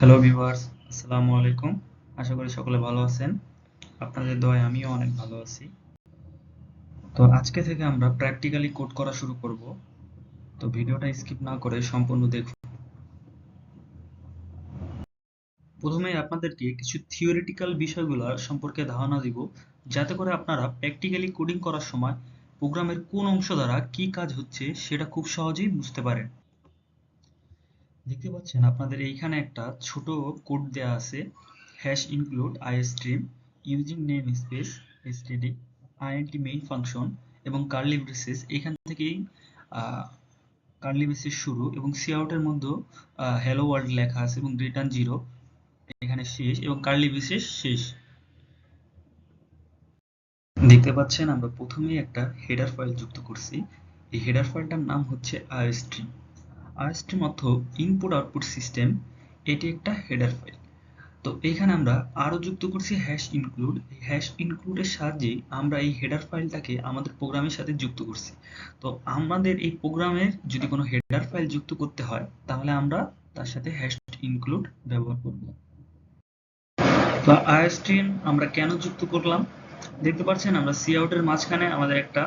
Hello viewers, আসসালামু আলাইকুম। আশা করি সকলে ভালো আছেন। আপনাদের দয়ায় আমিও অনেক ভালো আছি। তো আজকে থেকে আমরা প্র্যাকটিক্যালি কোড করা শুরু করব। তো ভিডিওটা স্কিপ না করে সম্পূর্ণ দেখুন। প্রথমেই আপনাদেরকে কিছু থিওরিটিক্যাল বিষয়গুলো সম্পর্কে ধারণা দিব, যাতে করে আপনারা প্র্যাকটিক্যালি কোডিং করার সময় প্রোগ্রামের কোন অংশ দ্বারা কি কাজ হচ্ছে সেটা খুব সহজেই বুঝতে পারেন। দেখতে পাচ্ছেন আপনাদের এইখানে একটা ছোট কোড দেয়া আছে, hash include iostream using namespace std int main function এবং কার্লি ব্রেসেস। এখান থেকেই কার্লি ব্রেসেস শুরু এবং সিআউট এর মধ্যে হ্যালো ওয়ার্ল্ড লেখা আছে এবং রিটার্ন জিরো এখানে শেষ এবং কার্লি ব্রেসেস শেষ। দেখতে পাচ্ছেন আমরা প্রথমেই একটা হেডার ফাইল যুক্ত করছি। এই হেডার ফাইলটার নাম হচ্ছে আইস্ট্রিম। আইস্ট্রিম অর্থ ইনপুট আউটপুট সিস্টেম। এটি একটা হেডার ফাইল। তো এখানে আমরা আরো যুক্ত করছি হ্যাশ ইনক্লুড। এই হ্যাশ ইনক্লুডের সাহায্যে আমরা এই হেডার ফাইলটাকে আমাদের প্রোগ্রামের সাথে যুক্ত করছি। তো আমাদের এই প্রোগ্রামের যদি কোনো হেডার ফাইল যুক্ত করতে হয়, তাহলে আমরা তার সাথে হ্যাশ ইনক্লুড ব্যবহার করব। তো আইস্ট্রিম আমরা কেন যুক্ত করলাম? দেখতে পাচ্ছেন আমরা সিআউট এর মাঝখানে আমাদের একটা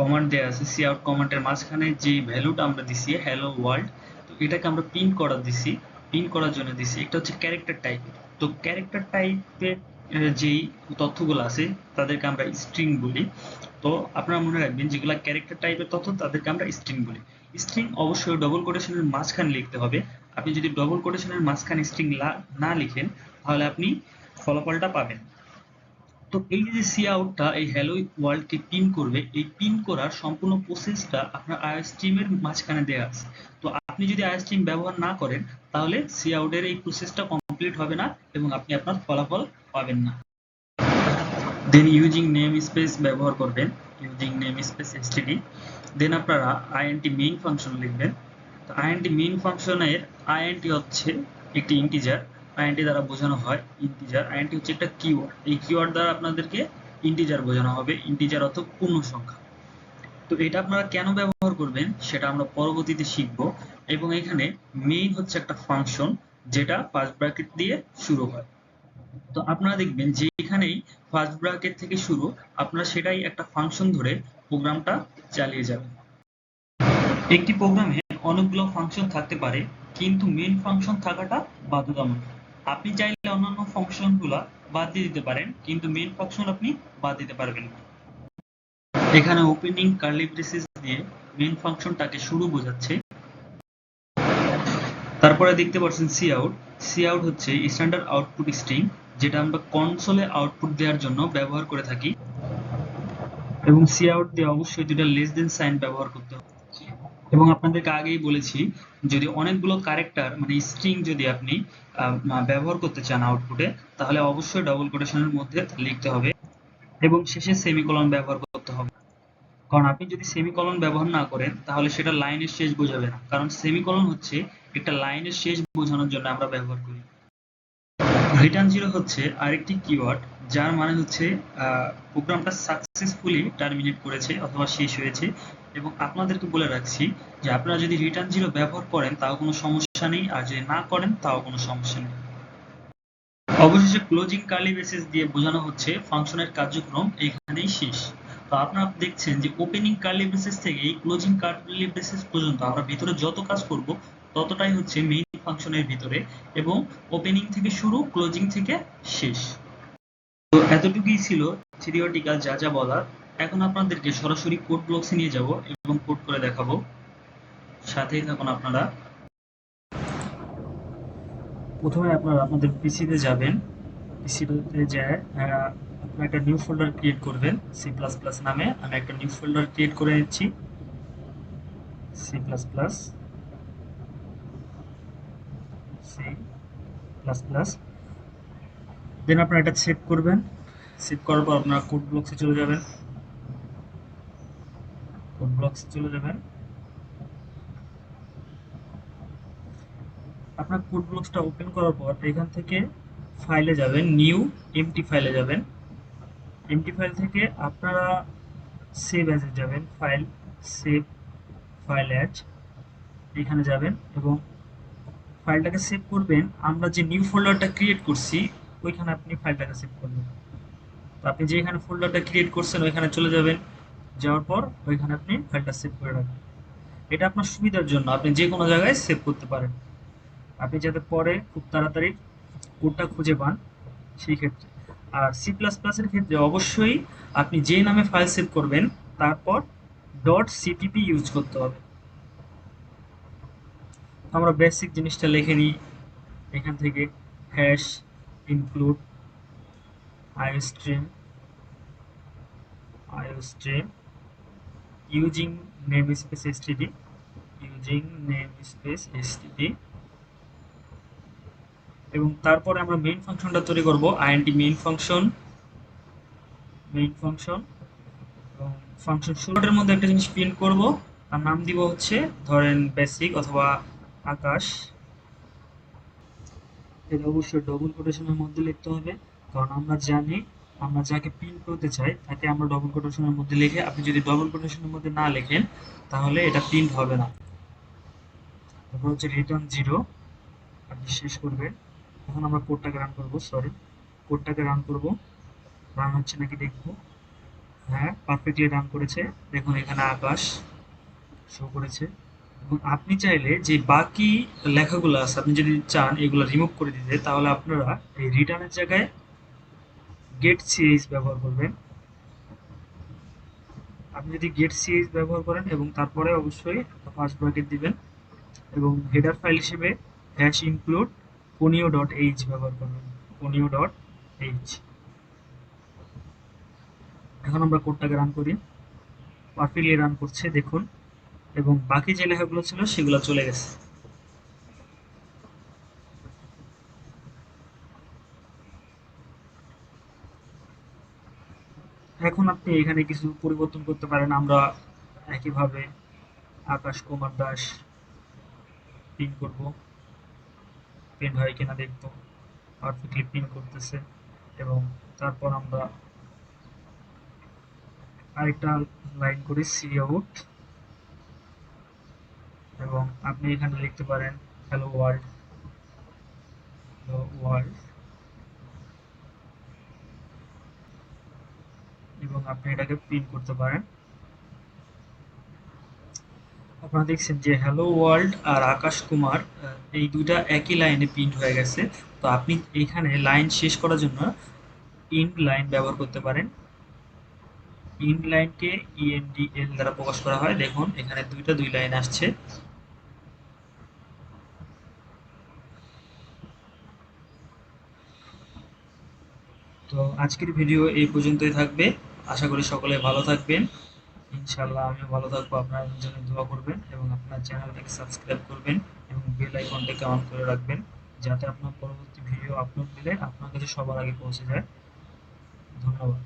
কমান্ড দেয়া আছে। সিআউট কমান্ডের মাঝখানে যে ভ্যালুটা আমরা দিছি হ্যালো ওয়ার্ল্ড, তো এটাকে আমরা প্রিন্ট করা দিছি। প্রিন্ট করার জন্য দিছি এটা হচ্ছে ক্যারেক্টার টাইপের। তো ক্যারেক্টার টাইপের যেই তথ্যগুলো আছে তাদেরকে আমরা স্ট্রিং বলি। তো আপনারা মনে রাখবেন যেগুলা ক্যারেক্টার টাইপের তথ্য তাদেরকে আমরা স্ট্রিং বলি। স্ট্রিং অবশ্যই ডবল কোটেশনের মাঝখানে লিখতে হবে। আপনি যদি ডবল কোটেশনের মাঝখানে স্ট্রিং না লিখেন, তাহলে আপনি ফলাফলটা পাবেন। তো এই যে সিআউটটা এই হ্যালো ওয়ার্ল্ডকে পিন করবে, এই পিন করার সম্পূর্ণ প্রসেসটা আপনার আইওস্ট্রিমের মাঝখানে দেয়া আছে। তো আপনি যদি আইওস্ট্রিম ব্যবহার না করেন, তাহলে সিআউটের এই প্রসেসটা কমপ্লিট হবে না এবং আপনি আপনার ফলাফল পাবেন না। দেন ইউজিং নেম স্পেস ব্যবহার করবেন, ইউজিং নেম স্পেস এসটিডি। দেন আপনারা আইএনটি মেইন ফাংশন লিখবেন। তো আইএনটি মেইন ফাংশনের আইএনটি হচ্ছে একটি ইন্টিজার। আইএনটি দ্বারা বোঝানো হয় ইন্টিজার। আইএনটি হচ্ছে একটা কিওয়ার্ড। এই কিওয়ার্ড দ্বারা আপনাদেরকে ইন্টিজার বোঝানো হবে। ইন্টিজার অর্থ পূর্ণ সংখ্যা। তো এটা আপনারা কেন ব্যবহার করবেন সেটা আমরা পরবর্তীতে শিখব। এবং এখানে মেইন হচ্ছে একটা ফাংশন, যেটা ফার্স্ট ব্র্যাকেট দিয়ে শুরু হয়। তো আপনারা দেখবেন যে এখানেই ফার্স্ট ব্র্যাকেট থেকে শুরু, আপনারা সেটাই একটা ফাংশন ধরে প্রোগ্রামটা চালিয়ে যাবেন। একটি প্রোগ্রামে অনেকগুলো ফাংশন থাকতে পারে, কিন্তু মেইন ফাংশন থাকাটা বাধ্যতামূলক। আপনি চাইলে অন্যান্য ফাংশনগুলো বাদ দিয়ে দিতে পারেন, কিন্তু মেইন ফাংশন আপনি বাদ দিতে পারবেন না। এখানে ওপেনিং কার্লি ব্রেসেস দিয়ে মেইন ফাংশনটাকে শুরু বোঝাচ্ছে। তারপরে দেখতে পাচ্ছেন সিআউট। সিআউট হচ্ছে স্ট্যান্ডার্ড আউটপুট স্ট্রিং, যেটা আমরা কনসোলে আউটপুট দেওয়ার জন্য ব্যবহার করে থাকি। এবং সিআউট দিয়ে অবশ্যই দুটো লেস দেন সাইন ব্যবহার করতে হবে। এবং আপনাদেরকে আগেই বলেছি, যদি অনেকগুলো ক্যারেক্টার মানে স্ট্রিং যদি আপনি ব্যবহার করতে চান আউটপুটে, তাহলে অবশ্যই ডবল কোটেশনের মধ্যে লিখতে হবে এবং শেষে সেমিকোলন ব্যবহার করতে হবে। কারণ আপনি যদি সেমিকোলন ব্যবহার না করেন, তাহলে সেটা লাইনের শেষ বোঝাবে না। কারণ সেমিকোলন হচ্ছে একটা লাইনের শেষ বোঝানোর জন্য আমরা ব্যবহার করি। রিটার্ন জিরো হচ্ছে আরেকটি কিওয়ার্ড, যার মানে হচ্ছে প্রোগ্রামটা সাকসেসফুলি টার্মিনেট করেছে অথবা শেষ হয়েছে। এবং আপনাদেরকে বলে রাখছি যে আপনারা যদি রিটার্ন জিরো ব্যবহার করেন তাও কোনো সমস্যা নেই, আর যদি না করেন তাও কোনো সমস্যা নেই। অবশেষে ক্লোজিং কার্লি ব্রেসেস দিয়ে বোঝানো হচ্ছে ফাংশনের কার্যক্রম এখানেই শেষ। তো আপনারা দেখছেন যে ওপেনিং কার্লি ব্রেসেস থেকে এই ক্লোজিং কার্লি ব্রেসেস পর্যন্ত আমরা ভিতরে যত কাজ করব ততটাই হচ্ছে মেইন ফাংশনের ভিতরে, এবং ওপেনিং থেকে শুরু, ক্লোজিং থেকে শেষ। তো এতটুকুই ছিল থিওরিটিক্যাল যা যা বলার। এখন আপনাদেরকে সরাসরি কোড ব্লকসে নিয়ে যাব এবং কোড করে দেখাবো। সাথেই থাকুন আপনারা। প্রথমে আপনারা আপনাদের পিসিতে যাবেন। পিসিতে যায় আপনারা একটা নিউ ফোল্ডার ক্রিয়েট করবেন সি প্লাস প্লাস নামে। আমি একটা নিউ ফোল্ডার ক্রিয়েট করে নিচ্ছি, C plus plus, C plus plus. Then আপনারা এটা সেভ করবেন। সেভ করার পর আপনারা কোড ব্লকসে চলে যাবেন। কোড ব্লকসে চলে যাবেন। আপনার কোড ব্লকসটা ওপেন করার পর এখান থেকে ফাইলে যাবেন, নিউ এমটি ফাইলে যাবেন। এমটি ফাইল থেকে আপনারা সেভ অ্যাজে যাবেন, ফাইল সেভ ফাইল অ্যাজ, এখানে যাবেন এবং ফাইলটাকে সেভ করবেন, আমরা যে নিউ ফোল্ডারটা ক্রিয়েট করছি ওইখানে আপনি ফাইলটাকে সেভ করবেন। তো আপনি যেখানে ফোল্ডারটা ক্রিয়েট করছেন ওইখানে চলে যাবেন, যাওয়ার পর ওইখানে আপনি ফাইলটা সেভ করে রাখবেন। এটা আপনার সুবিধার জন্য, আপনি যে কোনো জায়গায় সেভ করতে পারেন, আপনি যাতে পরে খুব তাড়াতাড়ি কোডটা খুঁজে পান সেই ক্ষেত্রে। আর সি প্লাস প্লাসের ক্ষেত্রে অবশ্যই আপনি যে নামে ফাইল সেভ করবেন তারপর ডট সিপিপি ইউজ করতে হবে। আমরা বেসিক জিনিসটা লিখে নিই এখান থেকে, hash include iostream using namespace STD, using namespace STD, এবং তারপরে আমরা মেইন ফাংশনটা তৈরি করব, আইএনটি মেইন ফাংশন এবং ফাংশন শুরুটার মধ্যে একটা জিনিস প্রিন্ট করব, তার নাম দিব হচ্ছে ধরেন বেসিক অথবা আকাশ। এটা অবশ্যই ডবল কোটেশনের মধ্যে লিখতে হবে, কারণ আমরা জানি আমরা যাকে প্রিন্ট করতে চাই তাকে আমরা ডবল কোটেশনের মধ্যে লিখে, আপনি যদি ডবল কোটেশনের মধ্যে না লেখেন তাহলে এটা প্রিন্ট হবে না। তারপর হচ্ছে রিটার্ন 0 আপনি শেষ করবেন। এখন আমরা কোডটাকে রান করব, কোডটাকে রান করব, রান হচ্ছে নাকি দেখবো। হ্যাঁ, পারফেক্টলি রান করেছে, দেখুন এখানে আকাশ শো করেছে। এবং আপনি চাইলে যে বাকি লেখাগুলো আছে আপনি যদি চান এগুলো রিমুভ করে দিতে, তাহলে আপনারা এই রিটার্নের জায়গায় গেট সিরিজ ব্যবহার করবেন। আপনি যদি গেট সিরিজ ব্যবহার করেন এবং তারপরে অবশ্যই ফার্স্ট ব্র্যাকেট দিবেন এবং হেডার ফাইল হিসেবে hash include conio dot H ব্যবহার করবেন, কোনিও ডট এইচ। এখন আমরা কোডটাকে রান করি, পারফেক্টলি রান করছে দেখুন, এবং বাকি যে লেখাগুলো ছিল সেগুলো চলে গেছে। এখন আপনি এখানে কিছু পরিবর্তন করতে পারেন, আমরা একইভাবে আকাশ কুমার দাস প্রিন্ট করব, প্রিন্ট হয় কিনা দেখবো, পারফেক্টলি প্রিন্ট করতেছে। এবং তারপর আমরা আরেকটা লাইন করি সি আউট, এবং আপনি এখানে লিখতে পারেন হ্যালো ওয়ার্ল্ড, হ্যালো ওয়ার্ল্ড, এবং আপনি এটাকে প্রিন্ট করতে পারেন। আপনারা দেখছেন যে হ্যালো ওয়ার্ল্ড আর আকাশ কুমার এই দুইটা একই লাইনে প্রিন্ট হয়ে গেছে। তো আপনি এখানে লাইন শেষ করার জন্য ইন্ড লাইন ব্যবহার করতে পারেন। ইন্ড লাইনকে ইএনডিএল দ্বারা প্রকাশ করা হয়, দেখুন এখানে দুই লাইন আসছে। তো আজকের ভিডিও এই পর্যন্তই থাকবে, আশা করি সকলে ভালো থাকবেন। ইনশাল্লাহ আমিও ভালো থাকবো, আপনার জন্য দোয়া করবেন এবং আপনার চ্যানেলটাকে সাবস্ক্রাইব করবেন এবং বেল আইকনটাকে অন করে রাখবেন, যাতে আপনার পরবর্তী ভিডিও আপলোড দিলে আপনার কাছে সবার আগে পৌঁছে যায়। ধন্যবাদ।